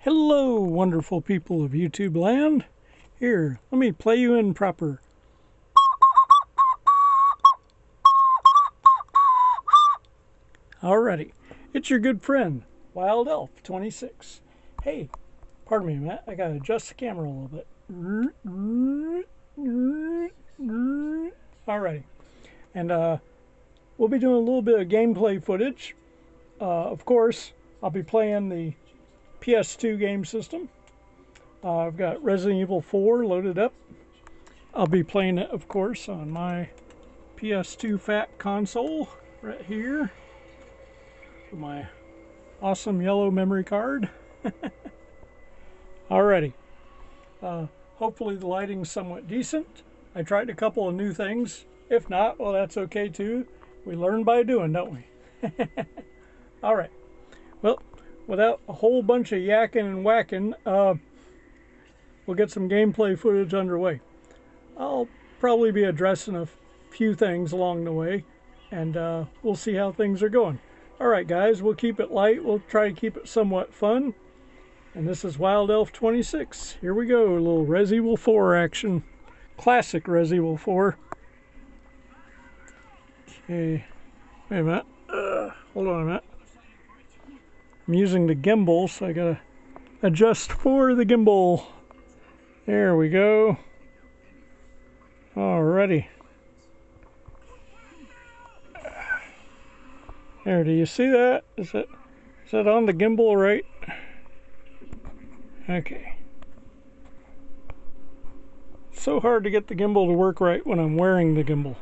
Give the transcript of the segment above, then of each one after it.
Hello, wonderful people of YouTube land. Here, let me play you in proper. Alrighty, it's your good friend, WYLD ELF26. Hey, pardon me, Matt, I gotta adjust the camera a little bit. Alrighty, and we'll be doing a little bit of gameplay footage. Of course, I'll be playing the PS2 game system. I've got Resident Evil 4 loaded up. I'll be playing it, of course, on my PS2 fat console right here with my awesome yellow memory card. Alrighty. Hopefully the lighting's somewhat decent. I tried a couple of new things. If not, well, that's okay too. We learn by doing, don't we? Alright. Well, without a whole bunch of yakking and whacking, we'll get some gameplay footage underway. I'll probably be addressing a few things along the way, and we'll see how things are going. Alright guys, we'll keep it light. We'll try to keep it somewhat fun. And this is WYLD ELF26. Here we go, a little Resident Evil 4 action. Classic Resident Evil 4. Okay, wait a minute. Hold on a minute. I'm using the gimbal, so I gotta adjust for the gimbal. There we go. Alrighty. There, do you see that? Is that on the gimbal right? Okay. It's so hard to get the gimbal to work right when I'm wearing the gimbal.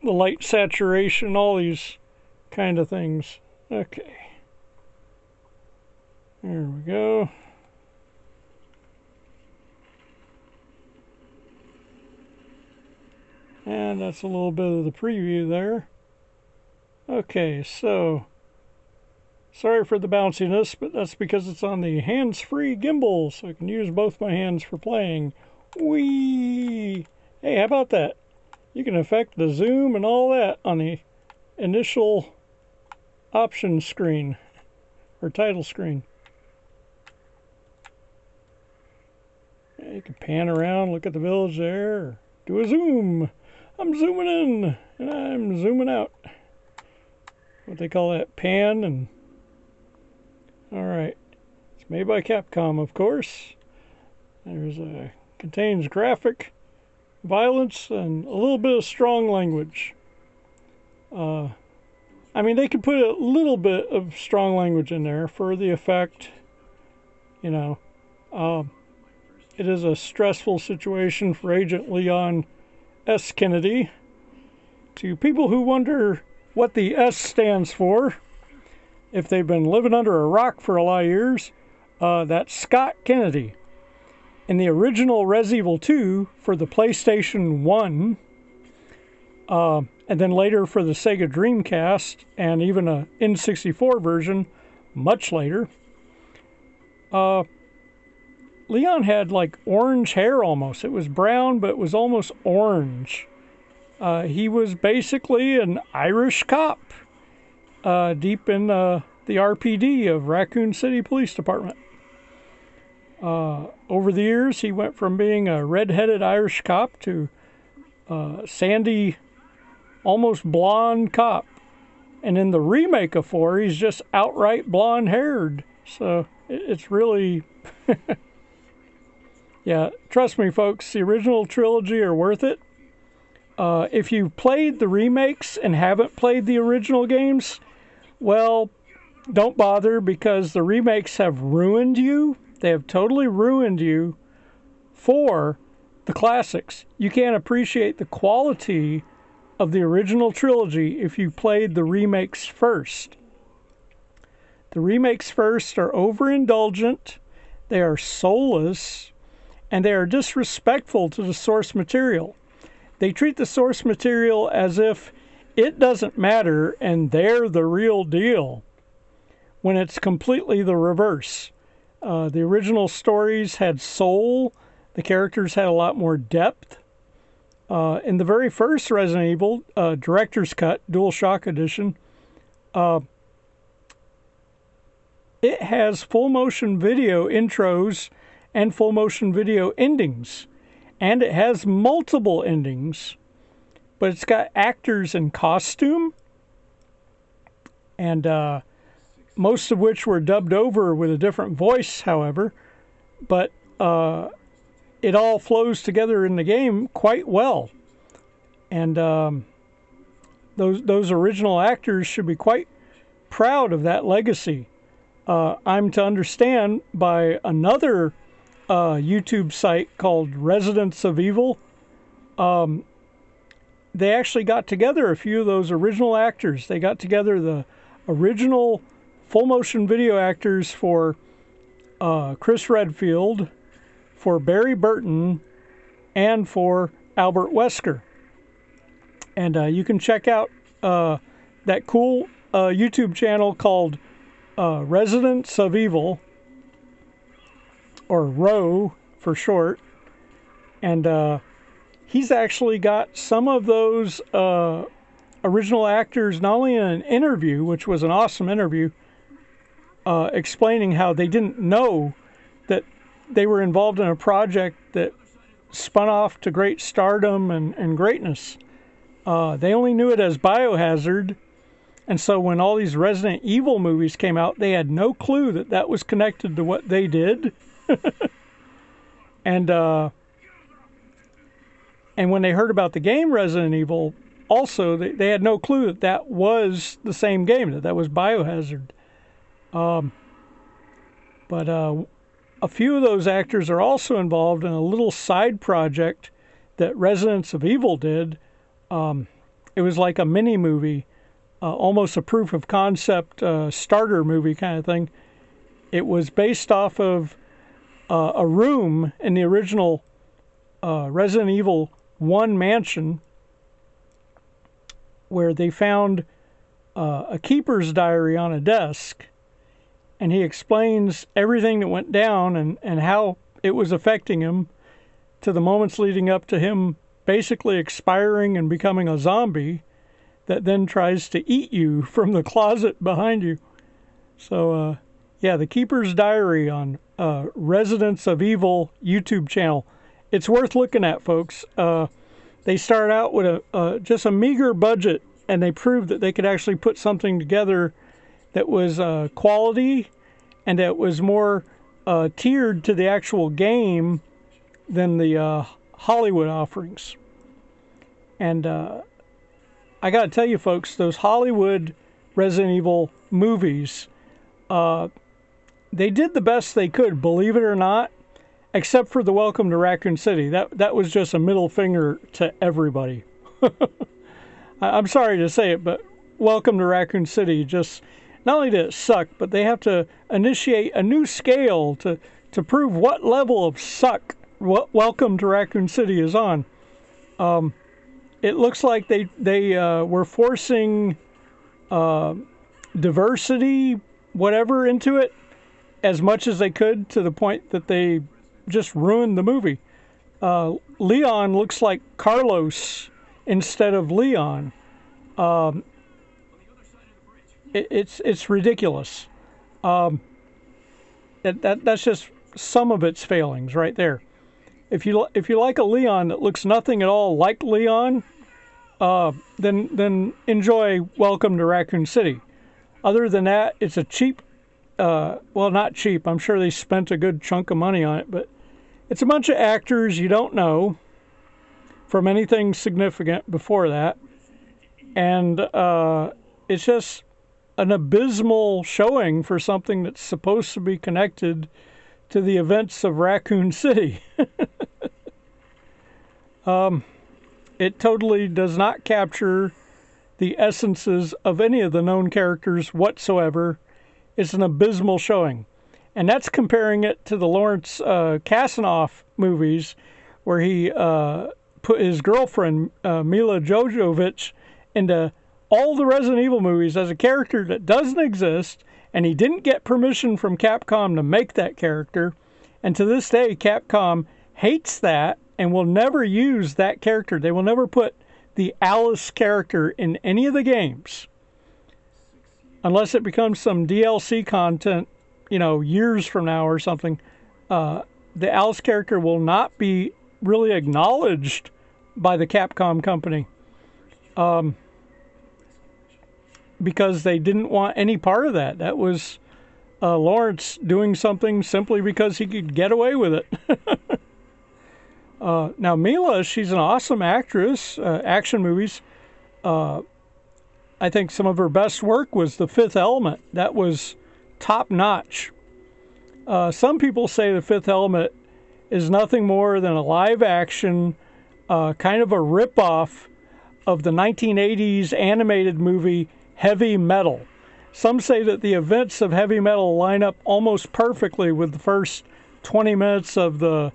The light saturation, all these kind of things. Okay. There we go. And that's a little bit of the preview there. Okay, so sorry for the bounciness, but that's because it's on the hands-free gimbal, so I can use both my hands for playing. Whee! Hey, how about that? You can affect the zoom and all that on the initial option screen or title screen. Yeah, you can pan around, look at the village there, or do a zoom. I'm zooming in and I'm zooming out. What they call that, pan. And alright, it's made by Capcom, of course. There's a contains graphic violence and a little bit of strong language. I mean, they could put a little bit of strong language in there for the effect, you know. It is a stressful situation for Agent Leon S. Kennedy. To people who wonder what the S stands for, if they've been living under a rock for a lot of years, that's Scott Kennedy. In the original Resident Evil 2 for the PlayStation 1, and then later for the Sega Dreamcast, and even a N64 version much later, Leon had like orange hair almost. It was brown, but it was almost orange. He was basically an Irish cop deep in the RPD of Raccoon City Police Department. Over the years, he went from being a red-headed Irish cop to sandy, almost blonde cop. And in the remake of 4, he's just outright blonde-haired. So it's really... Yeah, trust me, folks, the original trilogy are worth it. If you've played the remakes and haven't played the original games, well, don't bother, because the remakes have ruined you. They have totally ruined you for the classics. You can't appreciate the quality of the original trilogy if you played the remakes first. The remakes first are overindulgent, they are soulless, and they are disrespectful to the source material. They treat the source material as if it doesn't matter and they're the real deal, when it's completely the reverse. The original stories had soul. The characters had a lot more depth. In the very first Resident Evil, Director's Cut, DualShock Edition, it has full motion video intros and full motion video endings. And it has multiple endings, but it's got actors in costume, and most of which were dubbed over with a different voice, however. But it all flows together in the game quite well. And those original actors should be quite proud of that legacy. I'm to understand by another YouTube site called Residents of Evil. They actually got together a few of those original actors. They got together the original full motion video actors for Chris Redfield, for Barry Burton, and for Albert Wesker. And you can check out that cool YouTube channel called Residents of Evil, or RO for short. And he's actually got some of those original actors not only in an interview, which was an awesome interview, explaining how they didn't know that they were involved in a project that spun off to great stardom and greatness. They only knew it as Biohazard, and so when all these Resident Evil movies came out, they had no clue that that was connected to what they did. And when they heard about the game Resident Evil, also they had no clue that that was the same game, that was Biohazard. But a few of those actors are also involved in a little side project that Residents of Evil did. It was like a mini movie, almost a proof of concept starter movie kind of thing. It was based off of a room in the original Resident Evil 1 mansion where they found a keeper's diary on a desk, and he explains everything that went down and how it was affecting him to the moments leading up to him basically expiring and becoming a zombie that then tries to eat you from the closet behind you. So, yeah, the Keeper's Diary on Residents of Evil YouTube channel. It's worth looking at, folks. They started out with just a meager budget, and they proved that they could actually put something together that was quality and that was more tiered to the actual game than the Hollywood offerings. And I got to tell you, folks, those Hollywood Resident Evil movies, they did the best they could, believe it or not, except for the Welcome to Raccoon City. That was just a middle finger to everybody. I'm sorry to say it, but Welcome to Raccoon City just, not only did it suck, but they have to initiate a new scale to prove what level of suck Welcome to Raccoon City is on. It looks like they were forcing diversity, whatever, into it as much as they could, to the point that they just ruined the movie. Leon looks like Carlos instead of Leon. It's ridiculous. That's just some of its failings right there. If you like a Leon that looks nothing at all like Leon, then enjoy Welcome to Raccoon City. Other than that, it's a cheap, well, not cheap. I'm sure they spent a good chunk of money on it, but it's a bunch of actors you don't know from anything significant before that, and it's just an abysmal showing for something that's supposed to be connected to the events of Raccoon City. It totally does not capture the essences of any of the known characters whatsoever. It's an abysmal showing. And that's comparing it to the Lawrence Kasanoff movies, where he put his girlfriend, Mila Jovovich, into all the Resident Evil movies as a character that doesn't exist, and he didn't get permission from Capcom to make that character. And to this day, Capcom hates that and will never use that character. They will never put the Alice character in any of the games unless it becomes some DLC content you know, years from now or something, the Alice character will not be really acknowledged by the Capcom company, because they didn't want any part of that. That was Lawrence doing something simply because he could get away with it. Now Mila, she's an awesome actress, action movies. I think some of her best work was The Fifth Element. That was top notch. Some people say The Fifth Element is nothing more than a live action, kind of a rip-off of the 1980s animated movie Heavy Metal. Some say that the events of Heavy Metal line up almost perfectly with the first 20 minutes of the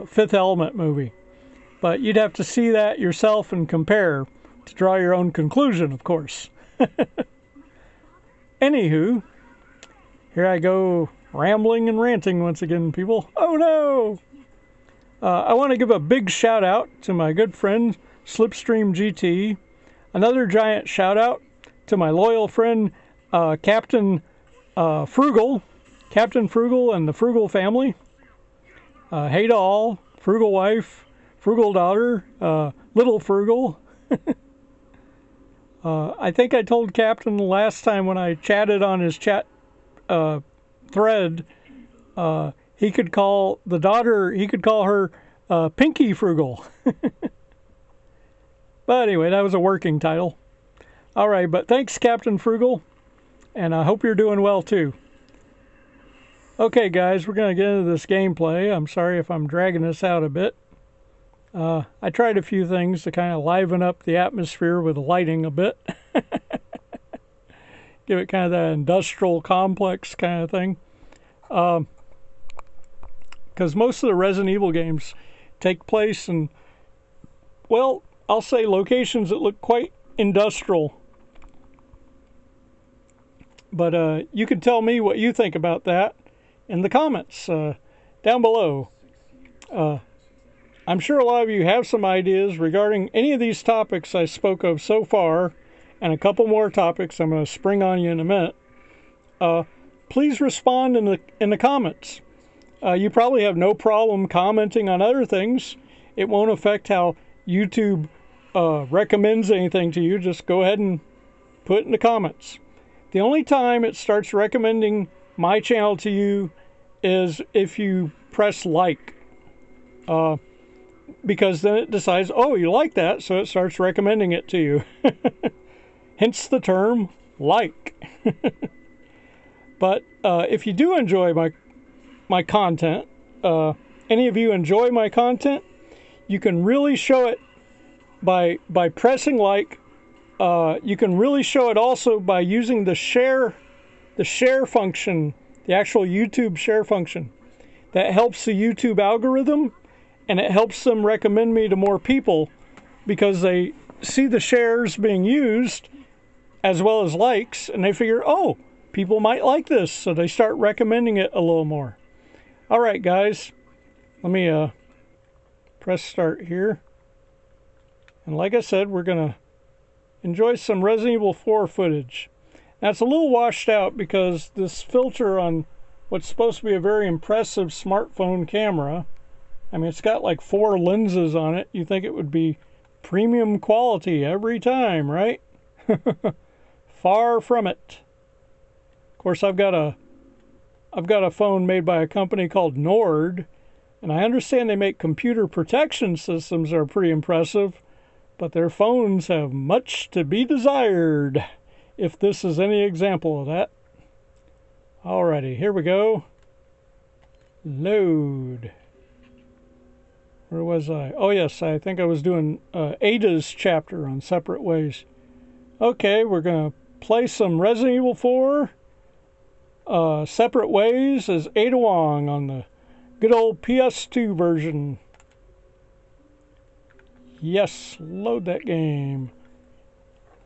Fifth Element movie. But you'd have to see that yourself and compare to draw your own conclusion, of course. Anywho, here I go rambling and ranting once again, people. Oh no! I want to give a big shout out to my good friend Slipstream GT. Another giant shout out to my loyal friend Captain Frugal. Captain Frugal and the Frugal family. Hey to all. Frugal wife, Frugal daughter, Little Frugal. I think I told Captain the last time when I chatted on his chat thread, he could call the daughter, he could call her Pinky Frugal. But anyway, that was a working title. All right, but thanks, Captain Frugal, and I hope you're doing well too. Okay, guys, we're going to get into this gameplay. I'm sorry if I'm dragging this out a bit. I tried a few things to kind of liven up the atmosphere with the lighting a bit. Give it kind of that industrial complex kind of thing. Because most of the Resident Evil games take place in, well, I'll say locations that look quite industrial. But you can tell me what you think about that in the comments down below. I'm sure a lot of you have some ideas regarding any of these topics I spoke of so far, and a couple more topics I'm going to spring on you in a minute. Please respond in the comments. You probably have no problem commenting on other things. It won't affect how YouTube recommends anything to you. Just go ahead and put it in the comments. The only time it starts recommending my channel to you is if you press like. Because then it decides, oh, you like that, so it starts recommending it to you. Hence the term like. But if you do enjoy my content, any of you enjoy my content, you can really show it by pressing like. You can really show it also by using the share function, the actual YouTube share function. That helps the YouTube algorithm, and it helps them recommend me to more people because they see the shares being used as well as likes, and they figure, oh, people might like this, so they start recommending it a little more. All right, guys, let me press start here. And like I said, we're going to enjoy some Resident Evil 4 footage. Now, it's a little washed out because this filter on what's supposed to be a very impressive smartphone camera, I mean, it's got like 4 lenses on it. You think it would be premium quality every time, right? Far from it. Of course, I've got a phone made by a company called Nord, and I understand they make computer protection systems that are pretty impressive, but their phones have much to be desired, if this is any example of that. Alrighty, here we go. Load. Where was I? Oh yes, I think I was doing Ada's chapter on separate ways. Okay, we're going to play some Resident Evil 4 separate ways as Ada Wong on the good old PS2 version. Yes, load that game.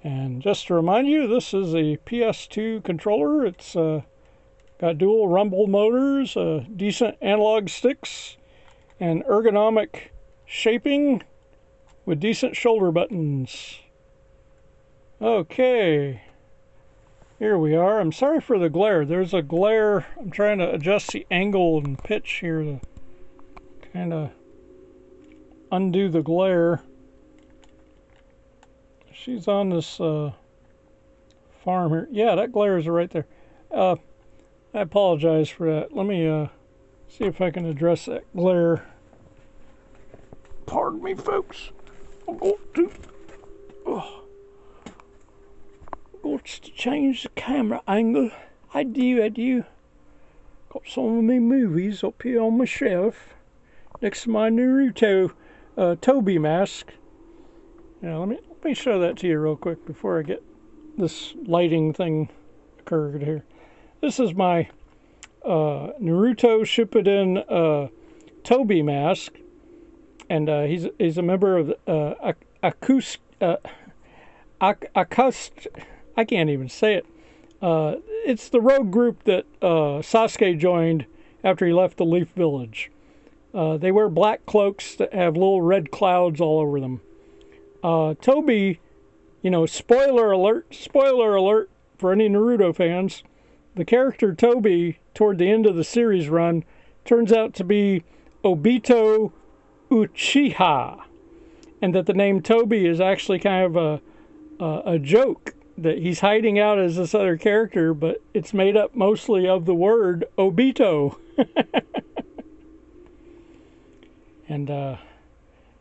And just to remind you, this is a PS2 controller. It's got dual rumble motors, decent analog sticks, and ergonomic shaping with decent shoulder buttons. Okay. Here we are. I'm sorry for the glare. There's a glare. I'm trying to adjust the angle and pitch here to kind of undo the glare. She's on this farm here. Yeah, that glare is right there. I apologize for that. Let me see if I can address that glare. Pardon me, folks. I'm going to change the camera angle. I do. Got some of my movies up here on my shelf next to my Naruto Toby mask. Now let me show that to you real quick before I get this lighting thing occurred here. This is my Naruto Shippuden Toby mask, and he's a member of the I can't even say it. It's the rogue group that Sasuke joined after he left the Leaf Village. They wear black cloaks that have little red clouds all over them. Toby, you know, spoiler alert for any Naruto fans, the character Toby, toward the end of the series run, turns out to be Obito Uchiha, and that the name Toby is actually kind of a joke, that he's hiding out as this other character, but it's made up mostly of the word Obito. And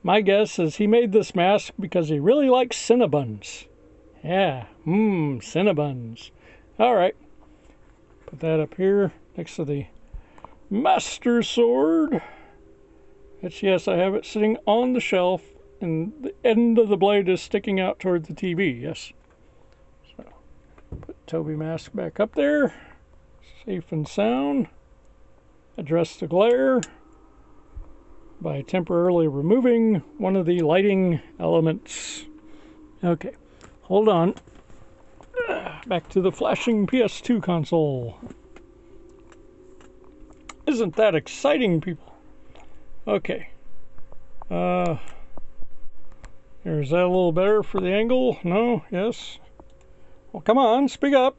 my guess is he made this mask because he really likes Cinnabuns. Yeah, Cinnabuns. All right, put that up here next to the Master Sword. Which, yes, I have it sitting on the shelf, and the end of the blade is sticking out toward the TV, yes. So, put Toby mask back up there, safe and sound. Address the glare by temporarily removing one of the lighting elements. Okay, hold on. Back to the flashing PS2 console. Isn't that exciting, people? Okay. Is that a little better for the angle? No? Yes? Well, come on, speak up.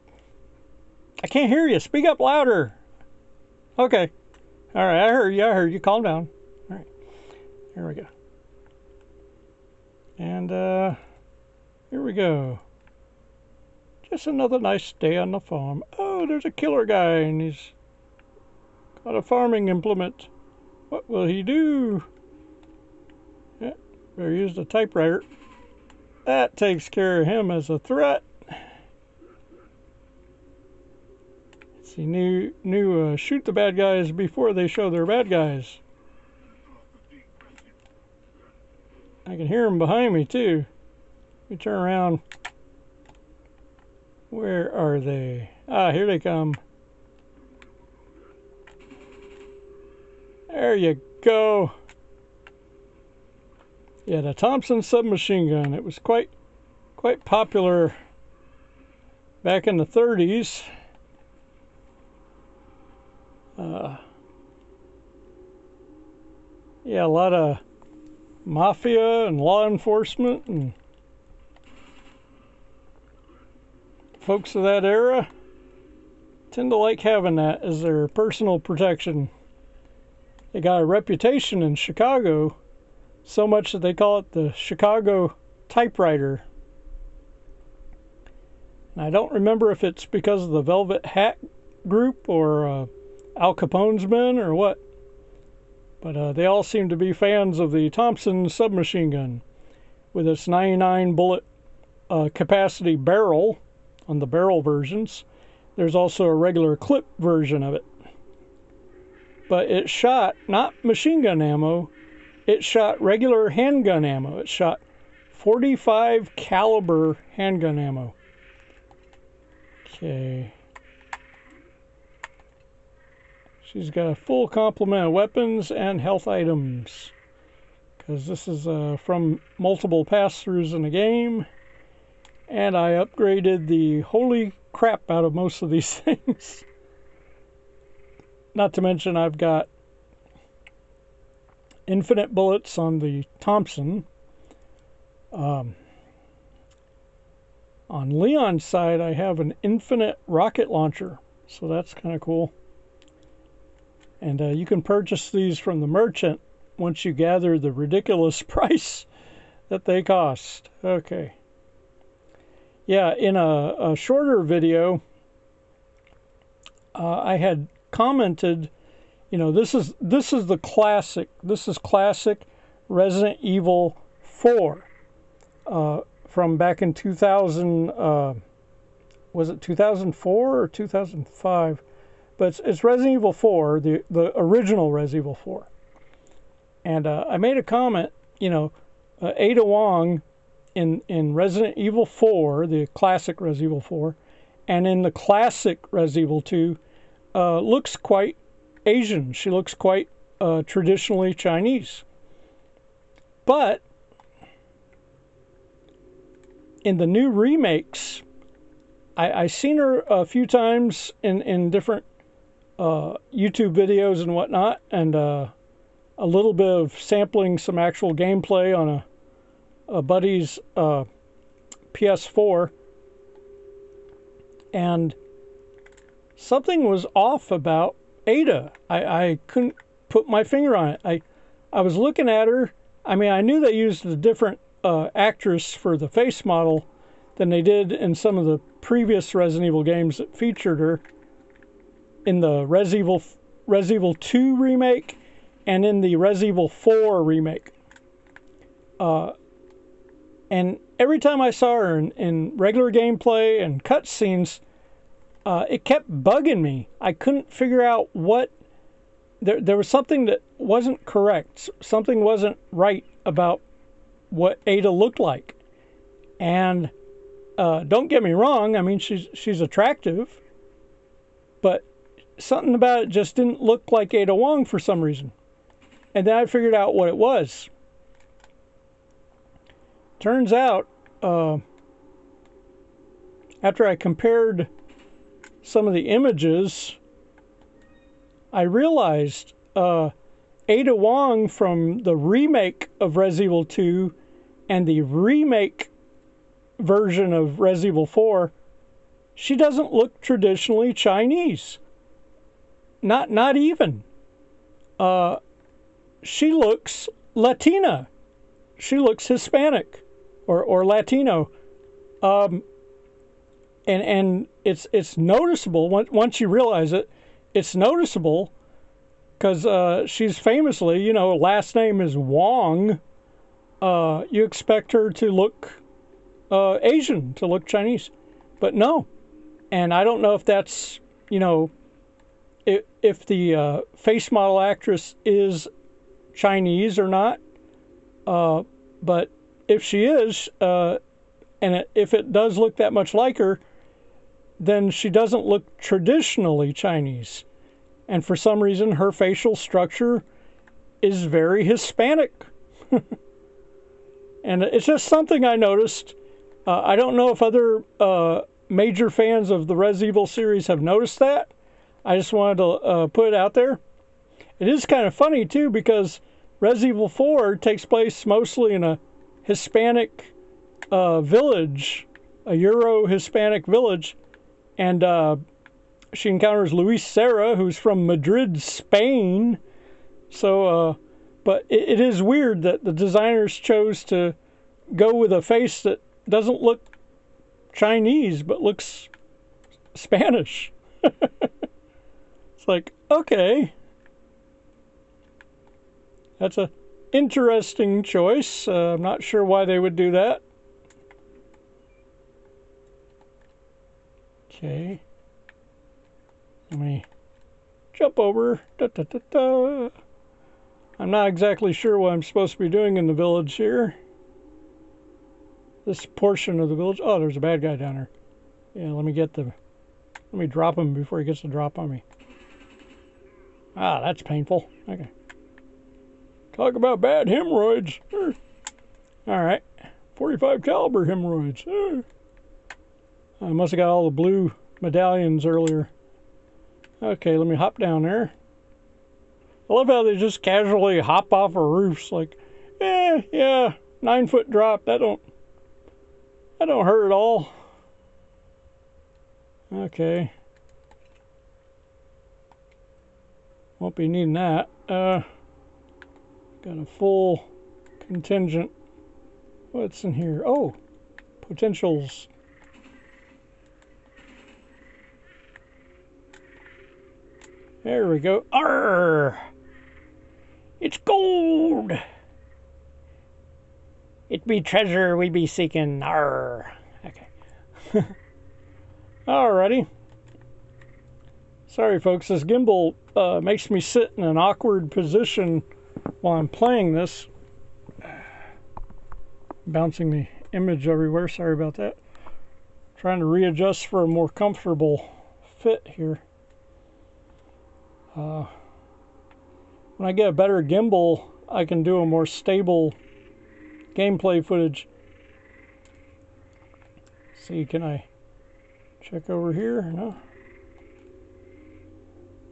I can't hear you. Speak up louder. Okay. All right, I heard you. Calm down. All right. Here we go. And here we go. Just another nice day on the farm. Oh, there's a killer guy, and he's got a farming implement. What will he do? Yeah, better use the typewriter. That takes care of him as a threat. See, new shoot the bad guys before they show their bad guys. I can hear them behind me too. Let me turn around. Where are they? Ah, here they come. There you go. Yeah, the Thompson submachine gun. It was quite popular back in the 30s. Yeah, a lot of mafia and law enforcement and folks of that era tend to like having that as their personal protection. They got a reputation in Chicago, so much that they call it the Chicago typewriter. And I don't remember if it's because of the Velvet Hat group or Al Capone's men or what. But they all seem to be fans of the Thompson submachine gun with its 99 bullet capacity barrel on the barrel versions. There's also a regular clip version of it. But it shot not machine gun ammo, it shot regular handgun ammo. It shot 45 caliber handgun ammo. Okay. She's got a full complement of weapons and health items, because this is from multiple pass-throughs in the game, and I upgraded the holy crap out of most of these things. Not to mention I've got infinite bullets on the Thompson. On Leon's side, I have an infinite rocket launcher, so that's kind of cool. And you can purchase these from the merchant once you gather the ridiculous price that they cost. Okay. Yeah, in a shorter video, I had commented, you know, this is the classic. This is classic Resident Evil 4 from back in 2000. Was it 2004 or 2005? But it's Resident Evil 4, the original Resident Evil 4. And I made a comment, you know, Ada Wong in Resident Evil 4, the classic Resident Evil 4, and in the classic Resident Evil 2, looks quite Asian. She looks quite traditionally Chinese. But in the new remakes, I've seen her a few times in different YouTube videos and whatnot, and a little bit of sampling some actual gameplay on a buddy's PS4, and something was off about Ada. I couldn't put my finger on it. I was looking at her. I mean, I knew they used a different actress for the face model than they did in some of the previous Resident Evil games that featured her, in the Resident Evil 2 remake and in the Resident Evil 4 remake. And every time I saw her in regular gameplay and cutscenes, it kept bugging me. I couldn't figure out what... There was something that wasn't correct. Something wasn't right about what Ada looked like. And don't get me wrong, I mean, she's attractive, but something about it just didn't look like Ada Wong for some reason. And then I figured out what it was. Turns out, after I compared some of the images, I realized Ada Wong from the remake of Resident Evil 2 and the remake version of Resident Evil 4, she doesn't look traditionally Chinese. Not even. She looks Latina. She looks Hispanic or Latino. And it's noticeable once you realize it. It's noticeable because she's famously, you know, last name is Wong. You expect her to look Asian, to look Chinese, but no. And I don't know if that's, you know, if the face model actress is Chinese or not. But if she is, if it does look that much like her, then she doesn't look traditionally Chinese. And for some reason, her facial structure is very Hispanic. And it's just something I noticed. I don't know if other major fans of the Resident Evil series have noticed that. I just wanted to put it out there. It is kind of funny, too, because Resident Evil 4 takes place mostly in a Hispanic village, a Euro-Hispanic village, and she encounters Luis Serra, who's from Madrid, Spain. So, but it is weird that the designers chose to go with a face that doesn't look Chinese, but looks Spanish. It's like, okay. That's a interesting choice. I'm not sure why they would do that. Okay. Let me jump over. Da, da, da, da. I'm not exactly sure what I'm supposed to be doing in the village here. This portion of the village. Oh, there's a bad guy down there. Yeah, let me drop him before he gets to drop on me. Ah, that's painful. Okay. Talk about bad hemorrhoids. Alright. 45 caliber hemorrhoids. I must have got all the blue medallions earlier. Okay, let me hop down there. I love how they just casually hop off of roofs. Like, yeah, 9-foot drop. That don't hurt at all. Okay. Won't be needing that. Got a full contingent. What's in here? Oh, potentials. There we go. Arr! It's gold! It be treasure we be seeking. Arr! Okay. Alrighty. Sorry folks, this gimbal makes me sit in an awkward position while I'm playing this. Bouncing the image everywhere, sorry about that. Trying to readjust for a more comfortable fit here. When I get a better gimbal, I can do a more stable gameplay footage. See, can I check over here? No.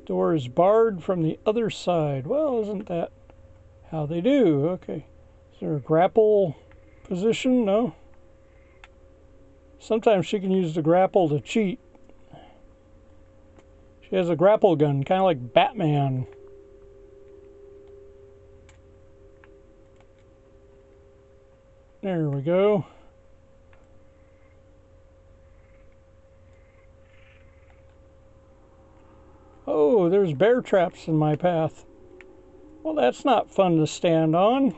Door is barred from the other side. Well, isn't that how they do? Okay. Is there a grapple position? No. Sometimes she can use the grapple to cheat. She has a grapple gun, kind of like Batman. There we go. Oh, there's bear traps in my path. Well, that's not fun to stand on.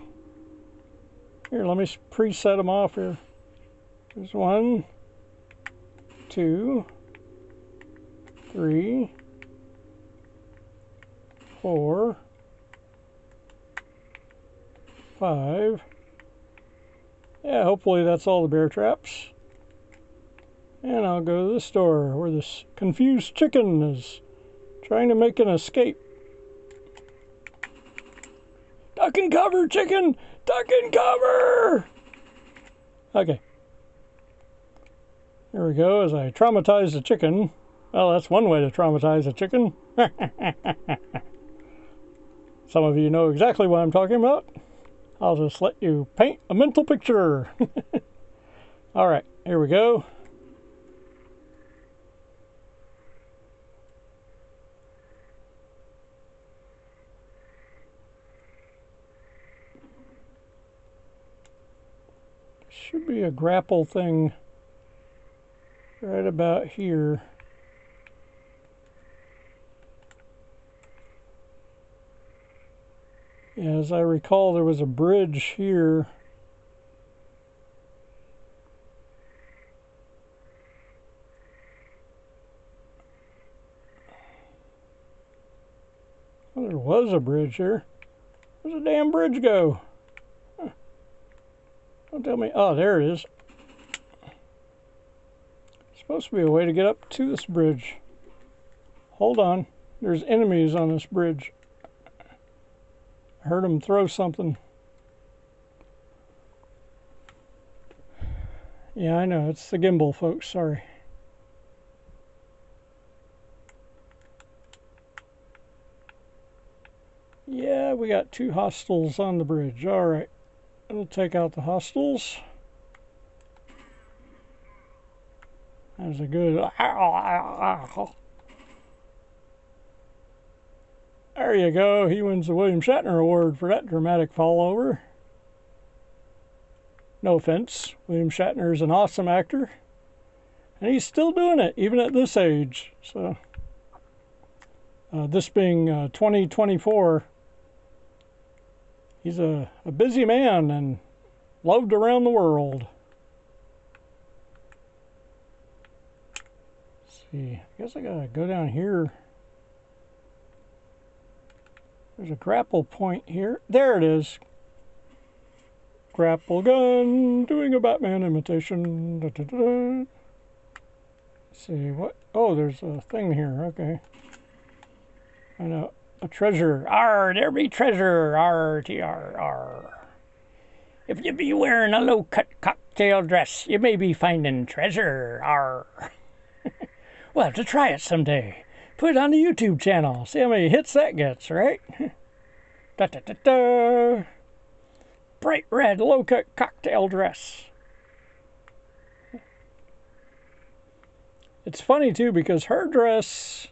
Here, let me preset them off here. There's 1, 2, 3, 4, 5. Yeah, hopefully that's all the bear traps. And I'll go to the store where this confused chicken is trying to make an escape. Duck and cover, chicken! Duck and cover! Okay. Here we go, as I traumatize the chicken. Well, that's one way to traumatize a chicken. Some of you know exactly what I'm talking about. I'll just let you paint a mental picture. All right, here we go. Should be a grapple thing right about here. Yeah, as I recall, there was a bridge here. Well, there was a bridge here. Where's the damn bridge go? Huh. Don't tell me. Oh, there it is. Supposed to be a way to get up to this bridge. Hold on. There's enemies on this bridge. I heard them throw something. Yeah, I know. It's the gimbal, folks. Sorry. Yeah, we got 2 hostiles on the bridge. All right. We'll take out the hostiles. That was a good... There you go. He wins the William Shatner Award for that dramatic fallover. No offense. William Shatner is an awesome actor. And he's still doing it, even at this age. So, this being 2024, he's a busy man and loved around the world. Let's see. I guess I gotta go down here. There's a grapple point here. There it is. Grapple gun, doing a Batman imitation. Da, da, da, da. Let's see, what? Oh, there's a thing here. Okay. I know. A treasure. Arr, there be treasure. Arr, T-R-R. If you be wearing a low-cut cocktail dress, you may be finding treasure. Arr. We'll have to try it someday. Put it on the YouTube channel. See how many hits that gets, right? Da da da da. Bright red low-cut cocktail dress. it's funny too because her dress,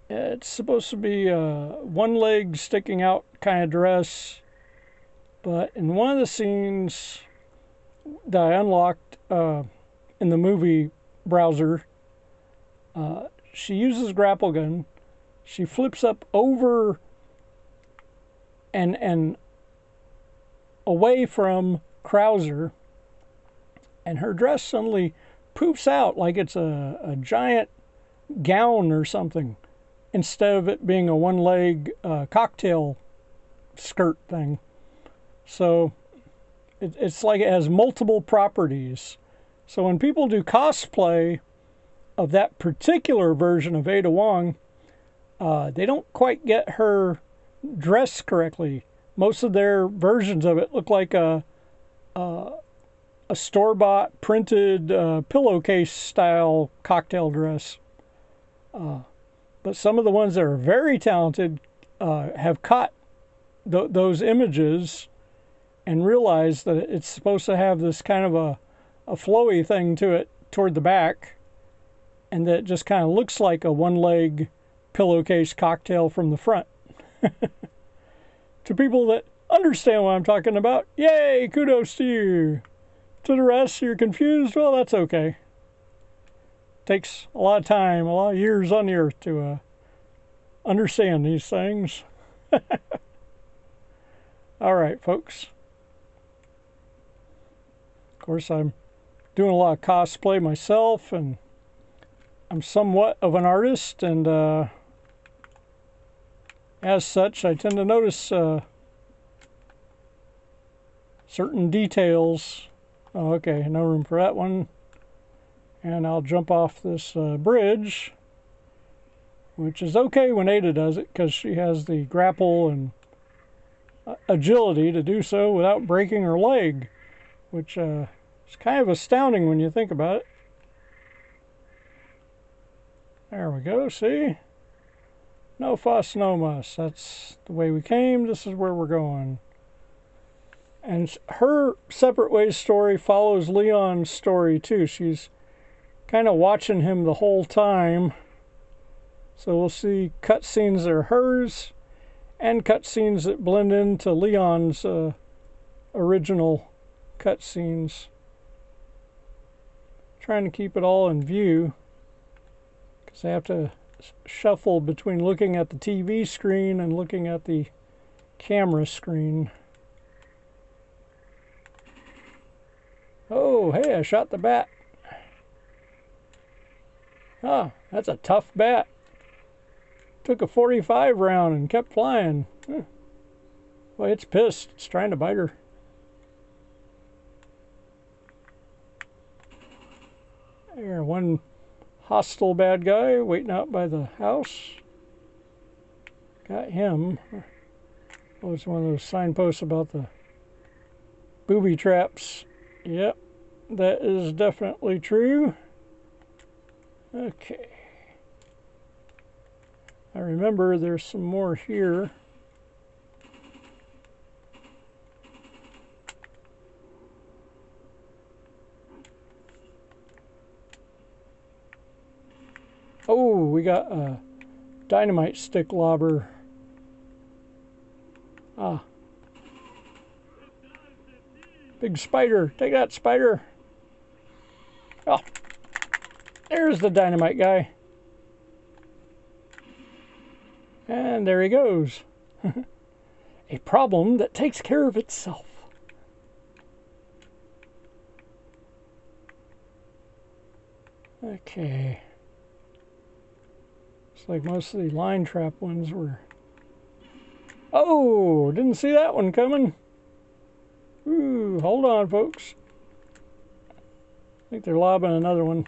it's supposed to be a one leg sticking out kind of dress, but in one of the scenes that I unlocked in the movie browser, she uses a grapple gun. She flips up over and away from Krauser, and her dress suddenly poofs out like it's a giant gown or something, instead of it being a one-leg cocktail skirt thing. So it's like it has multiple properties. So when people do cosplay of that particular version of Ada Wong, they don't quite get her dressed correctly. Most of their versions of it look like a store-bought printed pillowcase style cocktail dress. But some of the ones that are very talented have caught those images and realized that it's supposed to have this kind of a flowy thing to it toward the back, and that it just kind of looks like a one-leg pillowcase cocktail from the front. To people that understand what I'm talking about, yay, kudos to you. To the rest, you're confused, well, that's okay. Takes a lot of time, a lot of years on the earth to understand these things. All right, folks. Of course, I'm doing a lot of cosplay myself, and I'm somewhat of an artist, and as such, I tend to notice certain details. Oh, okay, no room for that one. And I'll jump off this bridge, which is okay when Ada does it because she has the grapple and agility to do so without breaking her leg, which is kind of astounding when you think about it. There we go, see? No fuss, no muss. That's the way we came. This is where we're going. And her Separate Ways story follows Leon's story too. She's kind of watching him the whole time. So we'll see cutscenes that are hers and cutscenes that blend into Leon's original cutscenes. Trying to keep it all in view because I have to shuffle between looking at the TV screen and looking at the camera screen. Oh, hey, I shot the bat. Ah, that's a tough bat. Took a 45 round and kept flying. Well, it's pissed. It's trying to bite her. There, one hostile bad guy waiting out by the house. Got him. Oh, it's one of those signposts about the booby traps. Yep, that is definitely true. Okay. I remember there's some more here. Oh, we got a dynamite stick lobber. Ah. Big spider. Take that, spider. Oh. There's the dynamite guy. And there he goes. A problem that takes care of itself. Okay. Looks like most of the line trap ones were... Oh, didn't see that one coming. Ooh, hold on, folks. I think they're lobbing another one.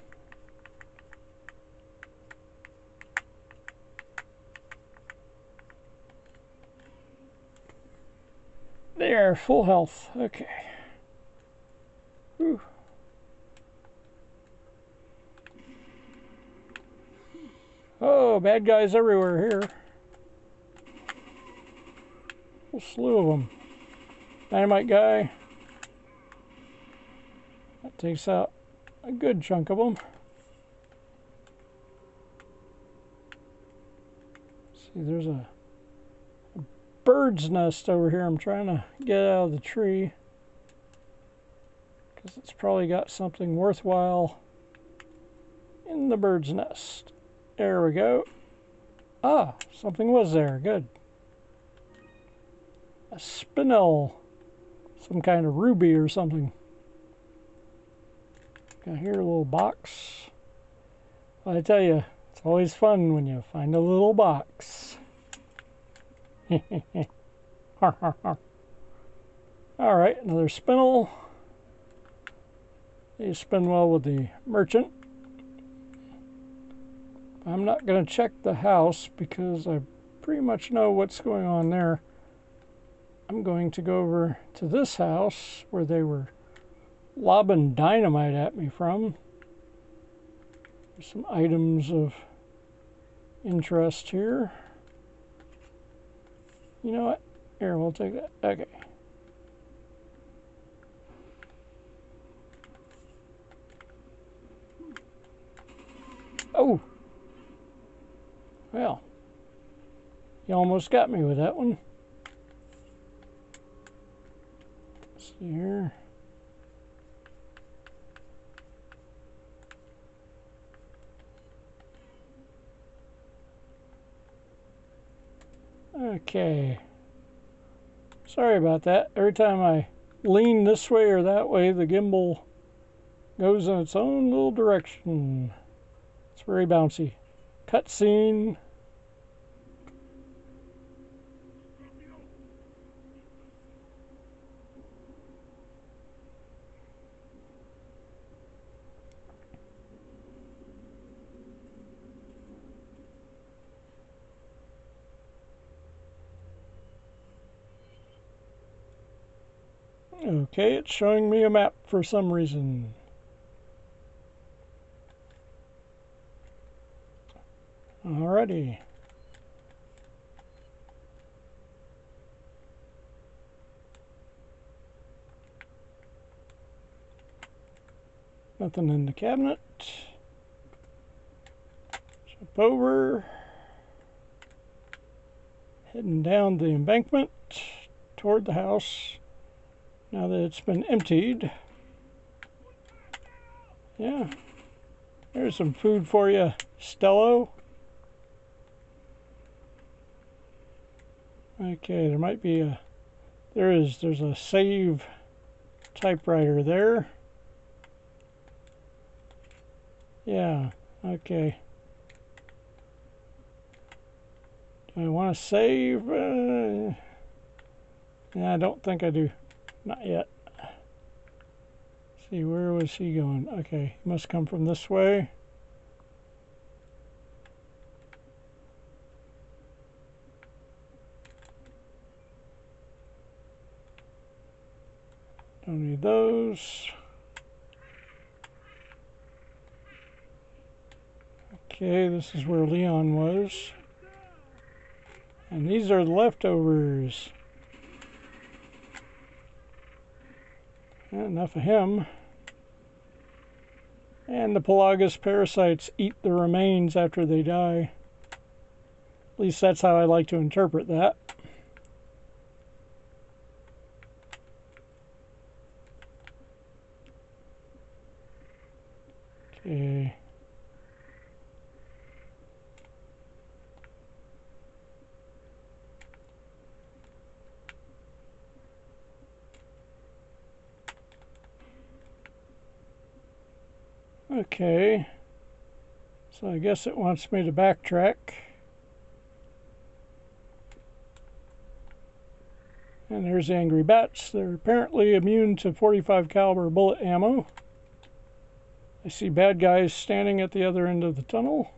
There, full health. Okay. Ooh. Oh, bad guys everywhere here. A slew of them. Dynamite guy. That takes out a good chunk of them. See, there's a bird's nest over here. I'm trying to get out of the tree because it's probably got something worthwhile in the bird's nest. There we go. Ah, something was there. Good. A spinel. Some kind of ruby or something. Got here a little box. Well, I tell you, it's always fun when you find a little box. Alright, another spinel. You spin well with the merchant. I'm not going to check the house because I pretty much know what's going on there. I'm going to go over to this house where they were lobbing dynamite at me from. There's some items of interest here. You know what? Here, we'll take that. Okay. Oh! Well, you almost got me with that one. Let's see here. Okay. Sorry about that. Every time I lean this way or that way, the gimbal goes in its own little direction. It's very bouncy. Cutscene. Okay, it's showing me a map for some reason. Alrighty. Nothing in the cabinet. Jump over. Heading down the embankment toward the house. Now that it's been emptied. Yeah. There's some food for you, Stello. Okay, there might be a... there's a save typewriter there. Yeah, okay. Do I want to save? Yeah, I don't think I do. Not yet. Let's see, where was he going? Okay, he must come from this way. Don't need those. Okay, this is where Leon was. And these are the leftovers. Enough of him. And the Pelagus parasites eat the remains after they die. At least that's how I like to interpret that. Okay. Okay, so I guess it wants me to backtrack. And there's the angry bats. They're apparently immune to 45 caliber bullet ammo. I see bad guys standing at the other end of the tunnel.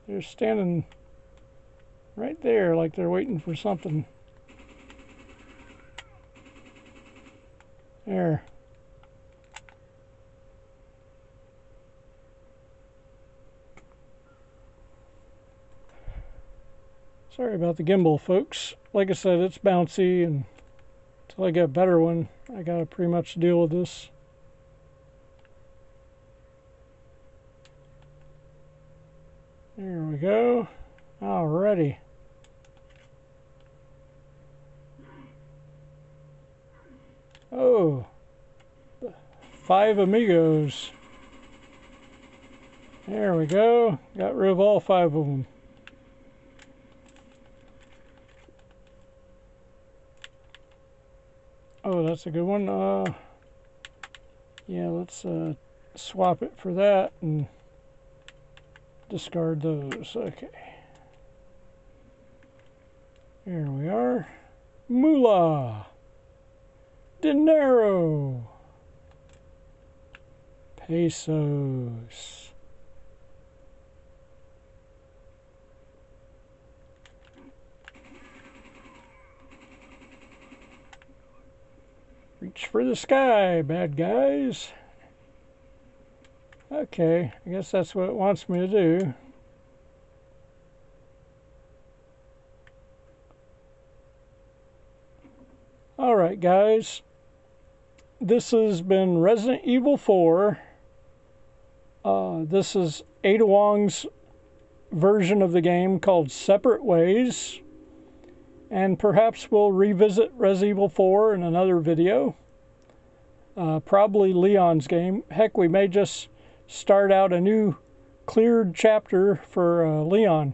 They're standing right there like they're waiting for something. There. Sorry about the gimbal, folks. Like I said, it's bouncy, and until I get a better one, I gotta pretty much deal with this. we go. Alrighty. Oh, 5 amigos. There we go. Got rid of all 5 of them. Oh, that's a good one. Yeah, let's swap it for that and discard those. Okay. Here we are. Moolah. Dinero. Pesos. Reach for the sky, bad guys. Okay, I guess that's what it wants me to do. Alright guys, this has been Resident Evil 4. This is Ada Wong's version of the game called Separate Ways. And perhaps we'll revisit Resident Evil 4 in another video. Probably Leon's game. Heck, we may just start out a new cleared chapter for Leon.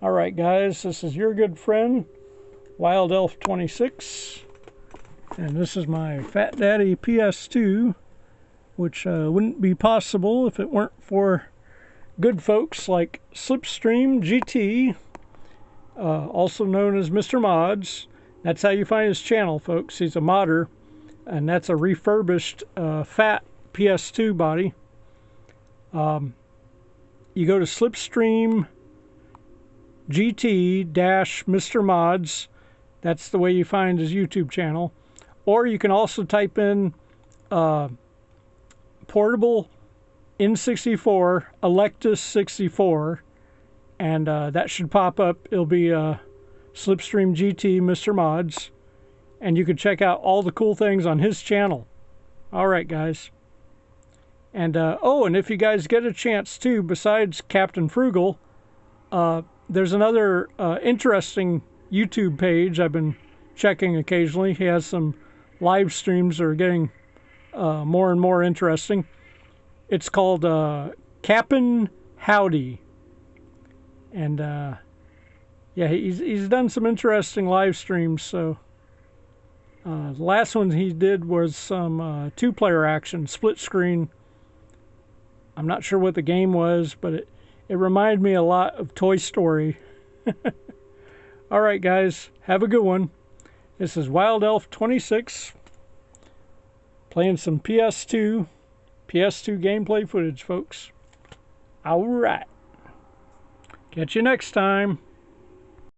Alright guys, this is your good friend, WYLD ELF26. And this is my Fat Daddy PS2, which wouldn't be possible if it weren't for good folks like Slipstream GT, also known as Mr. Mods. That's how you find his channel, folks. He's a modder, and that's a refurbished fat PS2 body. You go to Slipstream GT-Mr. Mods. That's the way you find his YouTube channel. Or you can also type in portable N64 Electus 64, and that should pop up. It'll be Slipstream GT Mr. Mods, and you can check out all the cool things on his channel. Alright guys, and oh, and if you guys get a chance too, besides Captain Frugal, there's another interesting YouTube page I've been checking occasionally. He has some live streams that are getting more and more interesting. It's called Cap'n Howdy. And yeah, he's done some interesting live streams. So the last one he did was some 2-player action, split screen. I'm not sure what the game was, but it reminded me a lot of Toy Story. Alright guys, have a good one. This is WYLD ELF26 playing some PS2 gameplay footage, folks. Alright. Catch you next time.